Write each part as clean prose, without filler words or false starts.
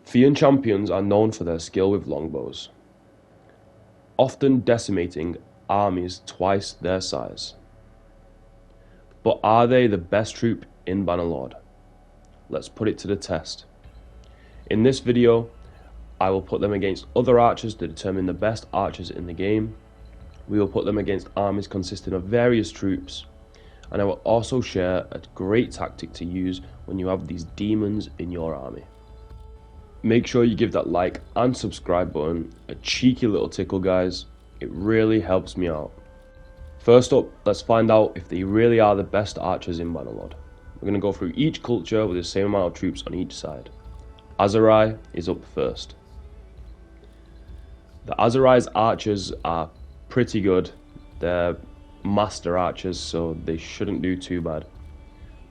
Fian Champions are known for their skill with longbows, often decimating armies twice their size. But are they the best troop in Bannerlord? Let's put it to the test. In this video, I will put them against other archers to determine the best archers in the game. We will put them against armies consisting of various troops, and I will also share a great tactic to use when you have these demons in your army. Make sure you give that like and subscribe button a cheeky little tickle, guys. It really helps me out. First up, let's find out if they really are the best archers in Bannerlord. We're going to go through each culture with the same amount of troops on each side. Archery is up first. The Archery's archers are pretty good. They're master archers, so they shouldn't do too bad.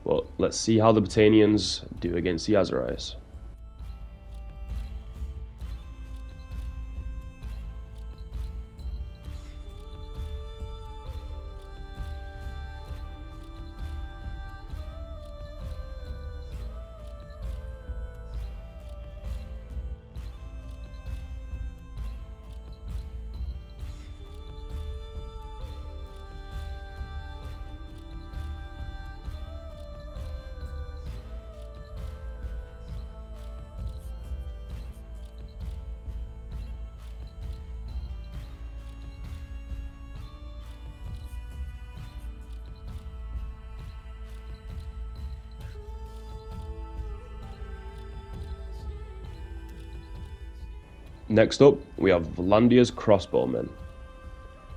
But let's see how the Botanians do against the Archery's. Next up, we have Vlandia's crossbowmen.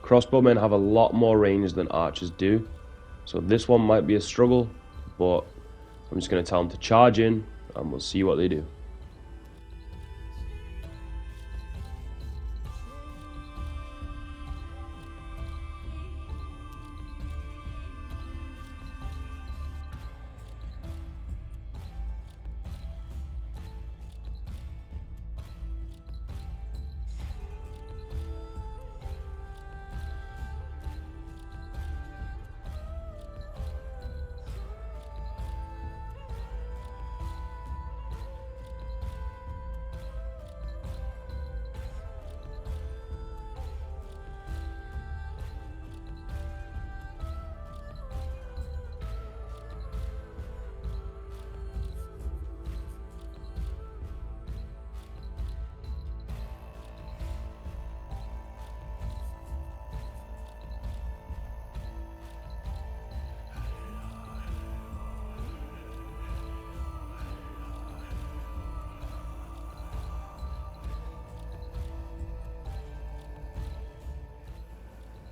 Crossbowmen have a lot more range than archers do, so this one might be a struggle, but I'm just going to tell them to charge in and we'll see what they do.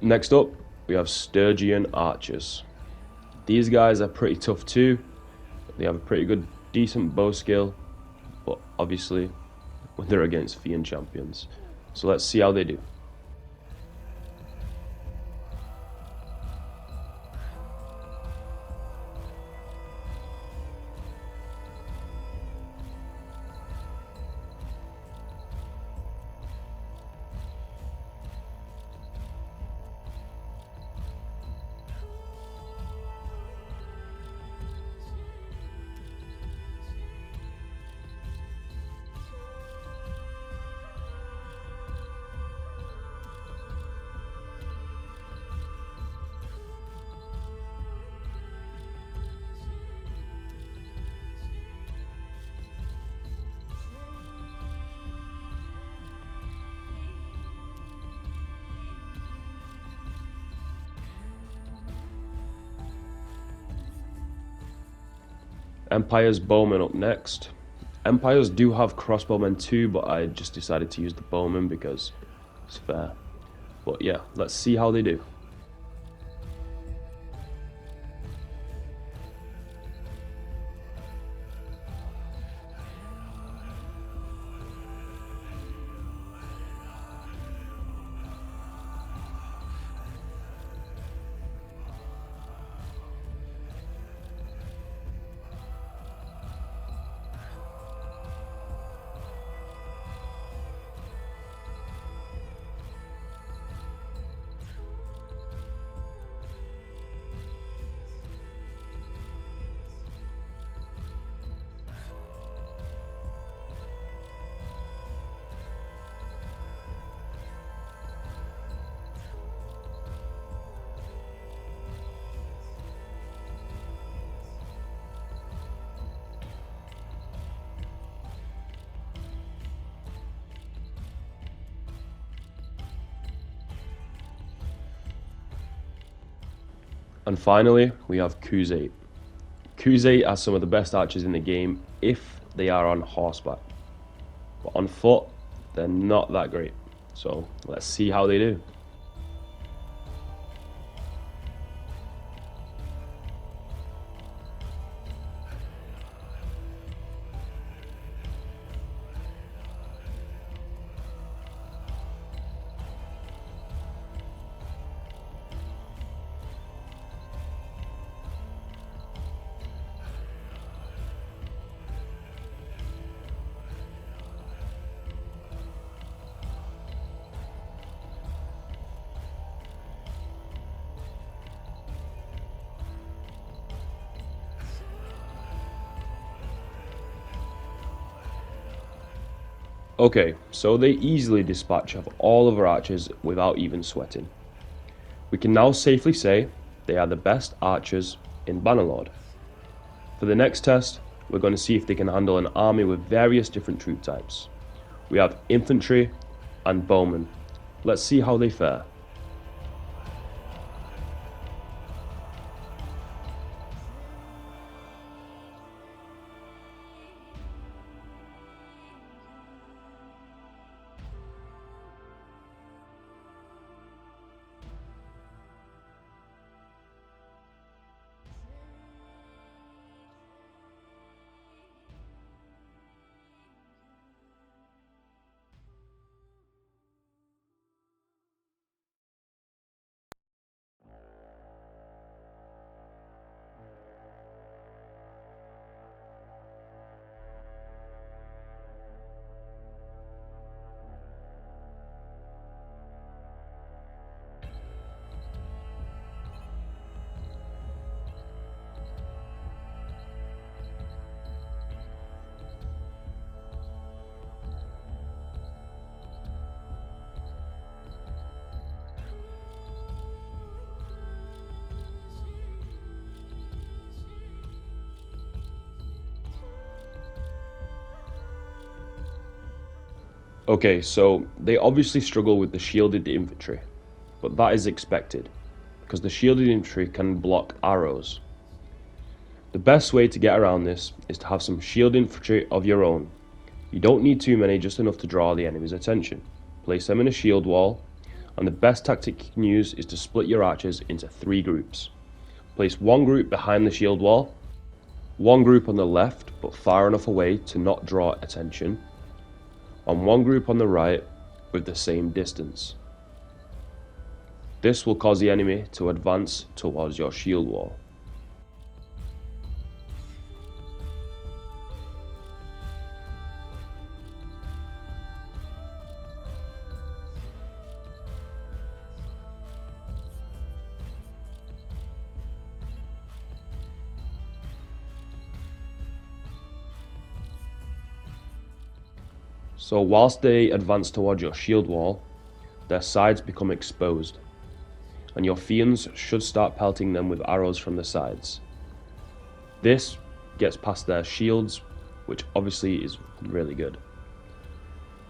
Next up, we have Sturgian archers. These guys are pretty tough too. They have a pretty good, decent bow skill, but obviously they're against Fian Champions. So let's see how they do. Empire's bowmen up next. Empires do have crossbowmen too, but I just decided to use the bowmen because it's fair. But yeah, let's see how they do. And finally, we have Khuzait. Khuzait are some of the best archers in the game if they are on horseback. But on foot, they're not that great. So let's see how they do. Okay, so they easily dispatch of all of our archers without even sweating. We can now safely say they are the best archers in Bannerlord. For the next test, we're going to see if they can handle an army with various different troop types. We have infantry and bowmen. Let's see how they fare. Okay, so they obviously struggle with the shielded infantry, but that is expected, because the shielded infantry can block arrows. The best way to get around this is to have some shield infantry of your own. You don't need too many, just enough to draw the enemy's attention. Place them in a shield wall, and the best tactic you can use is to split your archers into 3 groups. Place one group behind the shield wall, one group on the left but far enough away to not draw attention, and one group on the right with the same distance. This will cause the enemy to advance towards your shield wall. So whilst they advance towards your shield wall, their sides become exposed, and your Fians should start pelting them with arrows from the sides. This gets past their shields, which obviously is really good.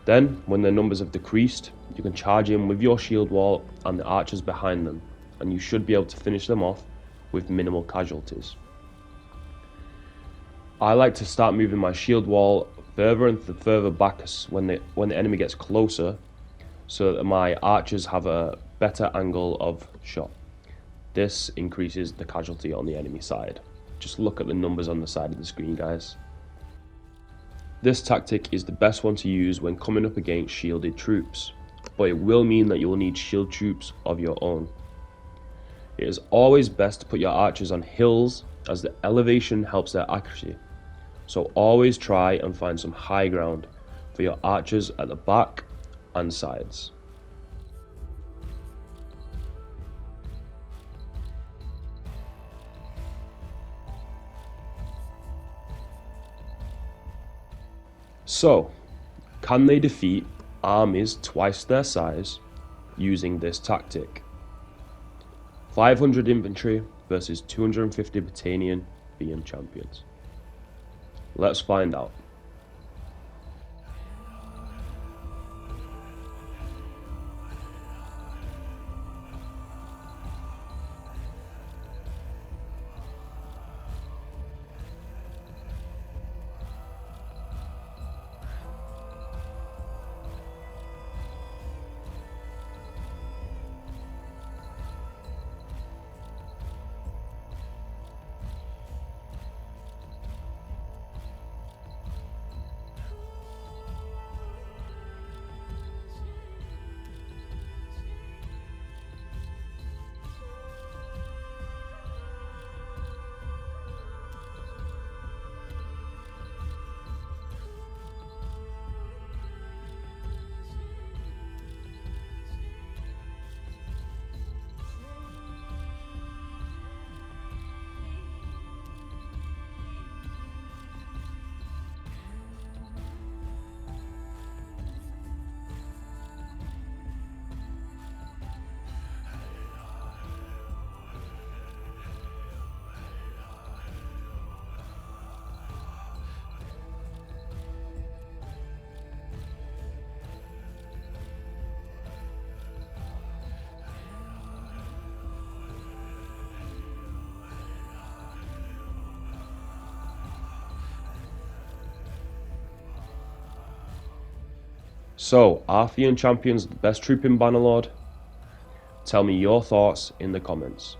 Then, when their numbers have decreased, you can charge in with your shield wall and the archers behind them, and you should be able to finish them off with minimal casualties. I like to start moving my shield wall further and further back when the enemy gets closer, so that my archers have a better angle of shot. This increases the casualty on the enemy side. Just look at the numbers on the side of the screen, guys. This tactic is the best one to use when coming up against shielded troops, but it will mean that you will need shield troops of your own. It is always best to put your archers on hills, as the elevation helps their accuracy. So always try and find some high ground for your archers at the back and sides. So, can they defeat armies twice their size using this tactic? 500 infantry versus 250 battalion Fian Champions. Let's find out. So, are Fian Champions the best troop in Bannerlord? Tell me your thoughts in the comments.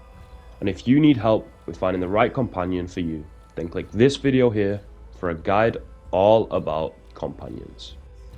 And if you need help with finding the right companion for you, then click this video here for a guide all about companions.